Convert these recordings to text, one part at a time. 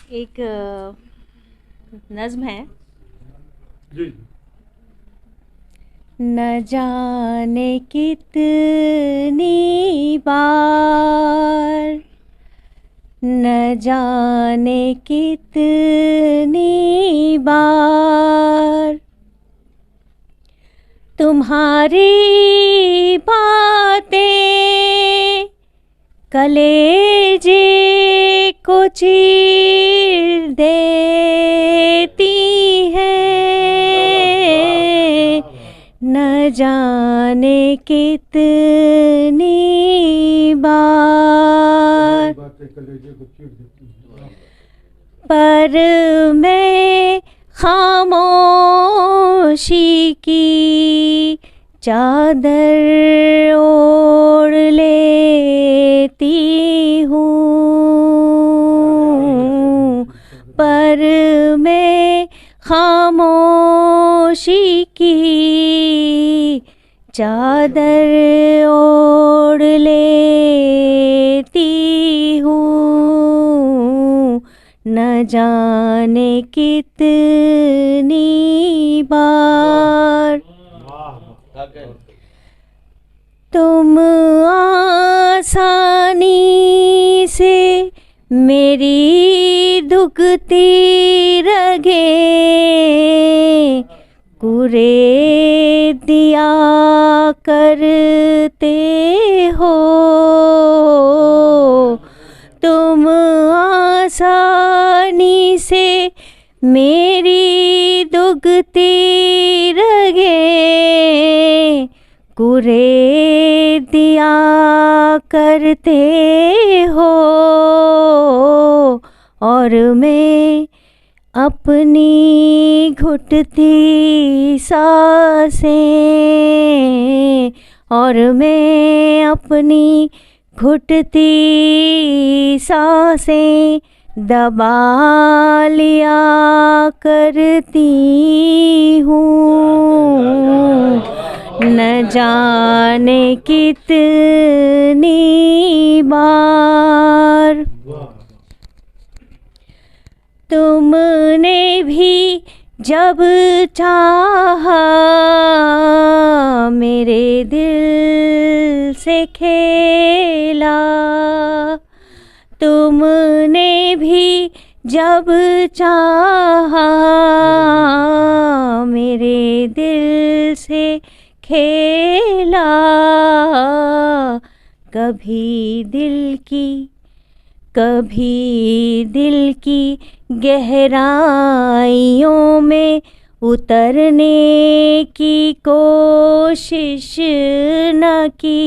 एक नज्म है। जी। न जाने कितनी बार, न जाने कितनी बार तुम्हारी बातें कलेजे को चीर देती हैं, न जाने कितनी बार। पर मैं खामोशी की चादर ओढ़ लेती हूँ, पर मैं खामोशी की चादर ओढ़ लेती हूँ, न जाने कितनी बार। तुम आसानी से मेरी दुखती रगें कुरे दिया करते हो। तुम आसानी से मेरी दुखती रगें कुरे दिया करते हो, और मैं अपनी घुटती सांसें, और मैं अपनी घुटती सांसें दबा लिया करती हूँ, न जाने कितनी बार। तुमने भी जब चाहा मेरे दिल से खेला, तुमने भी जब चाहा मेरे दिल से खेला, कभी दिल की गहराइयों में उतरने की कोशिश न की,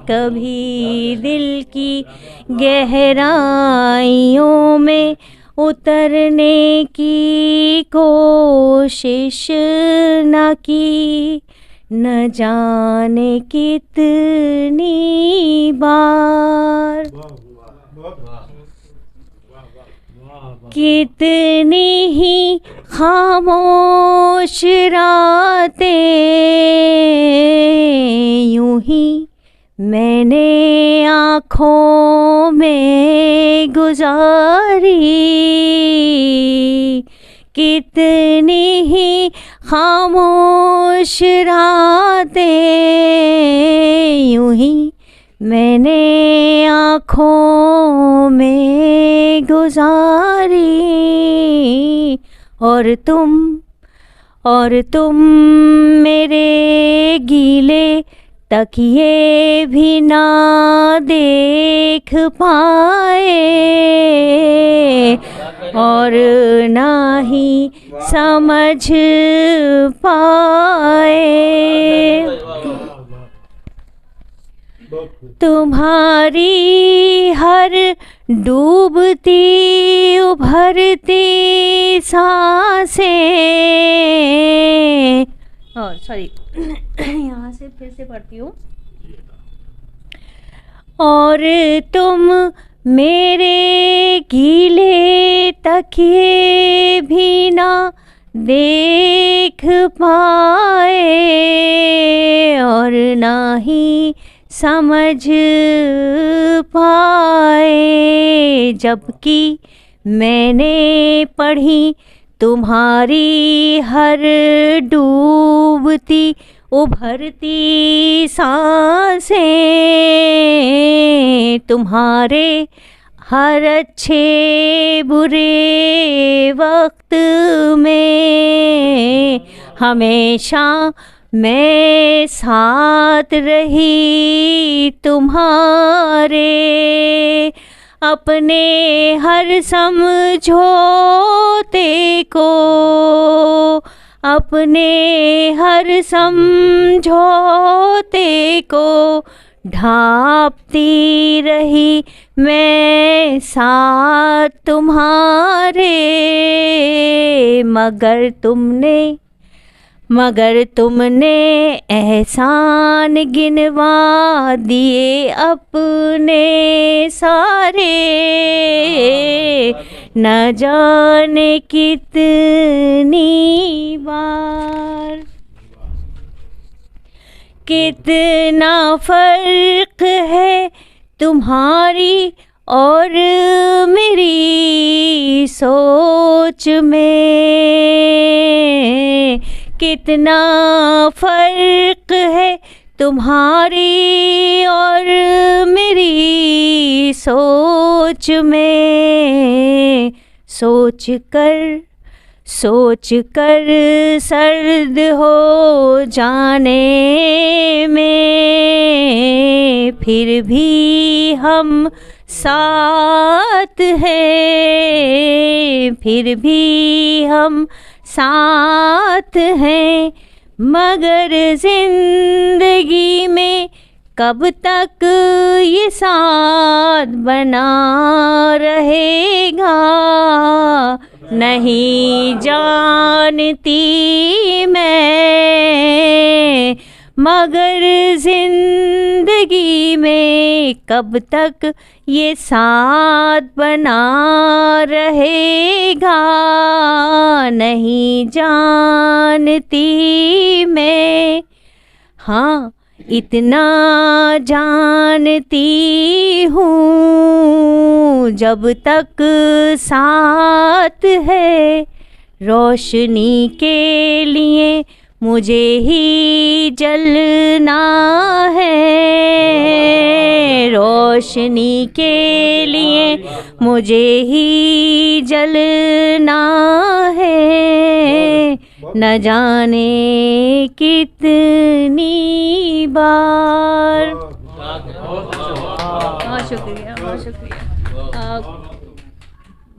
कभी दिल की गहराइयों में उतरने की कोशिश न की, न जाने कितनी बार। कितनी ही खामोश रातें यूं ही मैंने आँखों में गुजारी, कितनी ही खामोश रातें यूं ही मैंने आँखों में गुजारी, और तुम मेरे गीले तकिए भी ना देख पाए, और ना ही समझ पाए। तुम्हारी हर डूबती उभरती सांसें, सॉरी यहाँ से फिर से पढ़ती हूँ। और तुम मेरे गीले तकिए भी ना देख पाए, और ना ही समझ पाए जबकि मैंने पढ़ी तुम्हारी हर डूबती उभरती सांसें, तुम्हारे हर अच्छे बुरे वक्त में हमेशा मैं साथ रही तुम्हारे। अपने हर समझौते को, अपने हर समझौते को ढांपती रही मैं साथ तुम्हारे। मगर तुमने एहसान गिनवा दिए अपने सारे, न जाने कितनी बार। कितना फर्क है तुम्हारी और मेरी सोच में, कितना फर्क है तुम्हारी और मेरी सोच में। सोच कर सर्द हो जाने में फिर भी हम साथ हैं, फिर भी हम साथ हैं। मगर जिंदगी में कब तक ये साथ बना रहेगा नहीं जानती मैं। मगर जिंदगी में कब तक ये साथ बना रहेगा नहीं जानती मैं। हाँ, इतना जानती हूँ जब तक साथ है रोशनी के लिए मुझे ही जलना है। रोशनी के लिए मुझे ही जलना है, न जाने कितनी बार। बहुत शुक्रिया, बहुत शुक्रिया।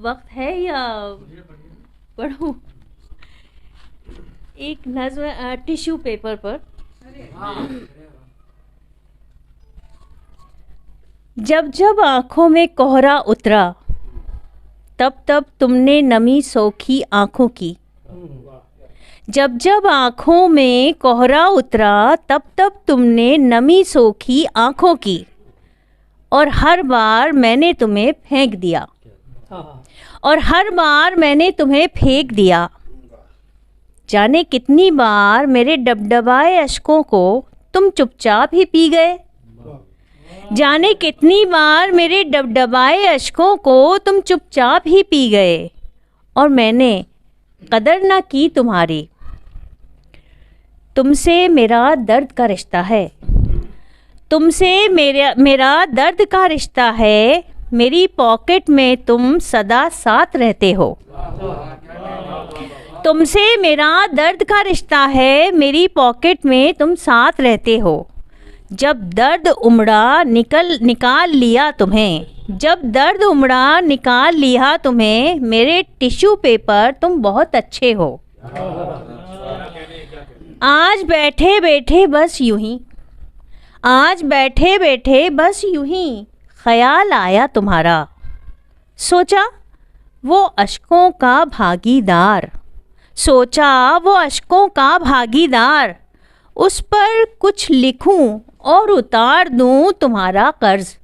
वक्त है या पढ़ूं? एक नज़्म टिश्यू पेपर पर। जब जब आँखों में कोहरा उतरा तब तब तुमने नमी सोखी आँखों की। जब जब आँखों में कोहरा उतरा तब तब तुमने नमी सोखी आँखों की। और हर बार मैंने तुम्हें फेंक दिया, और हर बार मैंने तुम्हें फेंक दिया। जाने कितनी बार मेरे डबडबाए अश्कों को तुम चुपचाप ही पी गए। जाने कितनी बार मेरे डबडबाए अश्कों को तुम चुपचाप ही पी गए और मैंने कदर ना की तुम्हारी। तुमसे मेरा दर्द का रिश्ता है, तुमसे मेरा दर्द का रिश्ता है। मेरी पॉकेट में तुम सदा साथ रहते हो। तुमसे मेरा दर्द का रिश्ता है, मेरी पॉकेट में तुम साथ रहते हो। जब दर्द उमड़ा निकाल लिया तुम्हें, जब दर्द उमड़ा निकाल लिया तुम्हें। मेरे टिश्यू पेपर तुम बहुत अच्छे हो। आज बैठे बैठे बस यूं ही, आज बैठे बैठे बस यूं ही ख्याल आया तुम्हारा। सोचा वो अश्कों का भागीदार, सोचा वो अश्कों का भागीदार। उस पर कुछ लिखूं और उतार दूं तुम्हारा कर्ज।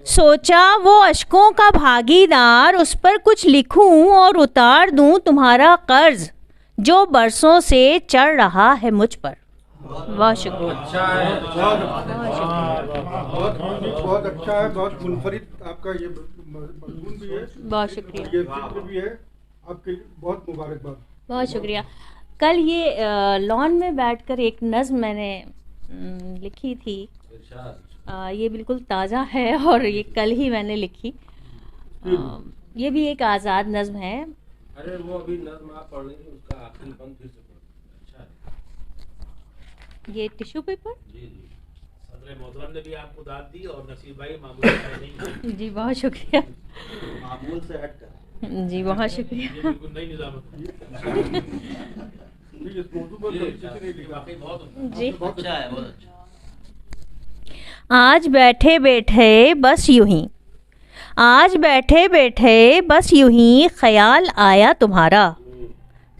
सोचा वो अश्कों का भागीदार, उस पर कुछ लिखूं और उतार दूं तुम्हारा कर्ज जो बरसों से चढ़ रहा है मुझ पर। बहुत शुक्रिया। बहुत अच्छा है, बहुत मुनफरिद आपका ये मजमून भी है, बहुत शुक्रिया। ये फिक्र भी है, आपके लिए बहुत मुबारकबाद। बहुत शुक्रिया। कल ये लॉन में बैठकर एक नज़्म मैंने लिखी थी। ये बिल्कुल ताज़ा है और ये कल ही मैंने लिखी। ये भी एक आज़ाद नज़्म है। अरे वो अभी नज़्म आप पढ़ लेंगे, उसका आखिरी बंद फिर से पढ़ो। अच्छा है। ये टिश्यू पेपर। जी जी। सदर मोहतरम ने भी आपको दाद दी और नसीब भाई मामूल से नहीं। जी बहुत शुक्रिया। मामूल से हट कर। जी बहुत ये शुक्रिया। बिल्कुल नई निज़ामत है। इस मौजू पर जी, किसी ने लिखा। वाकई बहुत जी अच्छा है, बहुत अच्छा। आज बैठे बैठे बस यूं ही, आज बैठे बैठे बस यूं ही ख्याल आया तुम्हारा।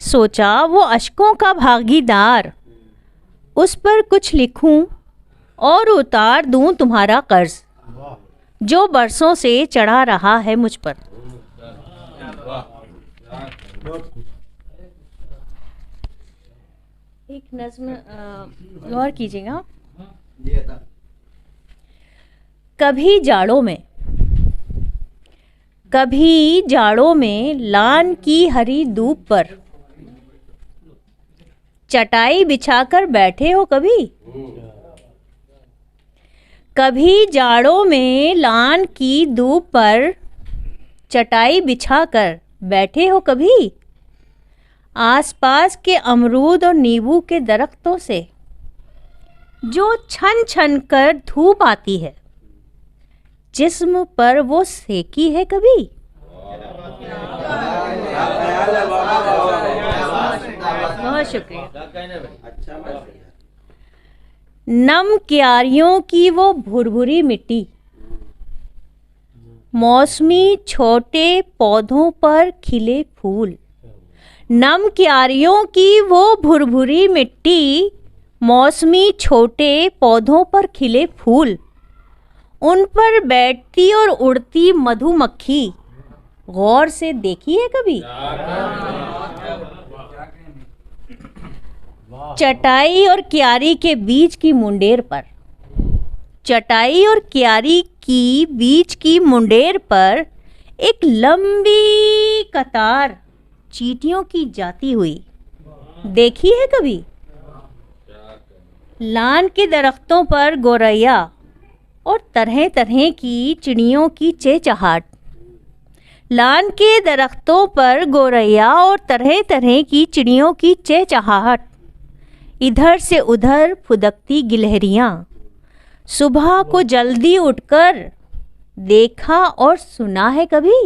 सोचा वो अश्कों का भागीदार, उस पर कुछ लिखूं और उतार दूं तुम्हारा कर्ज, जो बरसों से चढ़ा रहा है मुझ पर। एक नज़्म गौर कीजिएगा। कभी जाड़ों में, कभी जाड़ों में लान की हरी धूप पर चटाई बिछाकर बैठे हो कभी। कभी जाड़ों में लान की धूप पर चटाई बिछाकर बैठे हो कभी। आसपास के अमरूद और नींबू के दरख्तों से जो छन छन कर धूप आती है, जिस्म पर वो सेकी है कभी। बहुत शुक्रिया। नम क्यारियों की वो भुरभुरी मिट्टी, मौसमी छोटे पौधों पर खिले फूल। नम क्यारियों की वो भुरभुरी मिट्टी, मौसमी छोटे पौधों पर खिले फूल। उन पर बैठती और उड़ती मधुमक्खी गौर से देखी है कभी। चटाई और क्यारी के बीच की मुंडेर पर, चटाई और क्यारी की बीच की मुंडेर पर एक लंबी कतार चींटियों की जाती हुई देखी है कभी। लान के दरख्तों पर गोरैया और तरह तरह की चिड़ियों की चहचहाट। लान के दरख्तों पर गोरैया और तरह तरह की चिड़ियों की चहचहाट। इधर से उधर फुदकती गिलहरियाँ। सुबह को जल्दी उठकर देखा और सुना है कभी।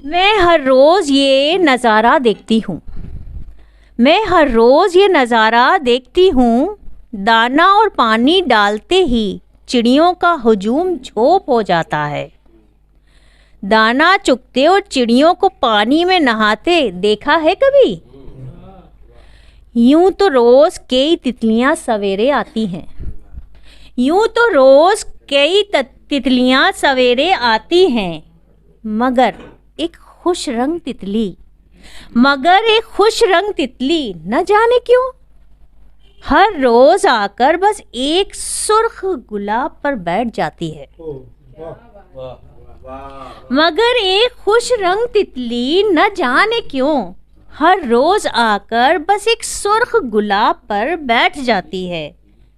मैं हर रोज़ ये नज़ारा देखती हूँ, मैं हर रोज़ ये नज़ारा देखती हूँ। दाना और पानी डालते ही चिड़ियों का हुजूम झोंप हो जाता है। दाना चुगते और चिड़ियों को पानी में नहाते देखा है कभी। यूं तो रोज़ कई तितलियां सवेरे आती हैं, यूं तो रोज़ कई तितलियां सवेरे आती हैं, मगर एक खुश रंग तितली, मगर एक खुश रंग तितली न जाने क्यों हर रोज आकर बस एक सुर्ख गुलाब पर बैठ जाती है। मगर एक खुश रंग तितली न जाने क्यों हर रोज आकर बस एक सुर्ख गुलाब पर बैठ जाती है।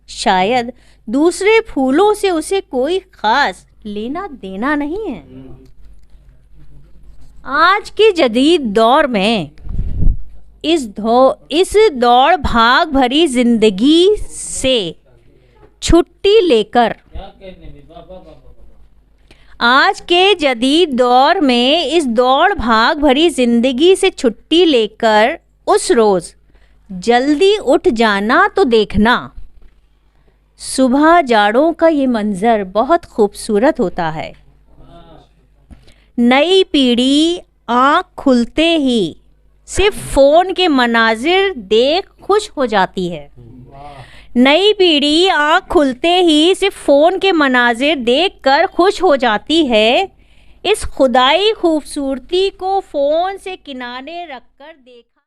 शायद दूसरे फूलों से उसे कोई खास लेना देना नहीं है। आज के जदीद दौर में इस दौड़ भाग भरी जिंदगी से छुट्टी लेकर, आज के जदीद दौर में इस दौड़ भाग भरी जिंदगी से छुट्टी लेकर उस रोज़ जल्दी उठ जाना तो देखना। सुबह जाड़ों का ये मंज़र बहुत खूबसूरत होता है। नई पीढ़ी आँख खुलते ही सिर्फ फ़ोन के मनाजिर देख खुश हो जाती है। नई पीढ़ी आँख खुलते ही सिर्फ फ़ोन के मनाजिर देख कर खुश हो जाती है। इस खुदाई खूबसूरती को फ़ोन से किनारे रखकर देखा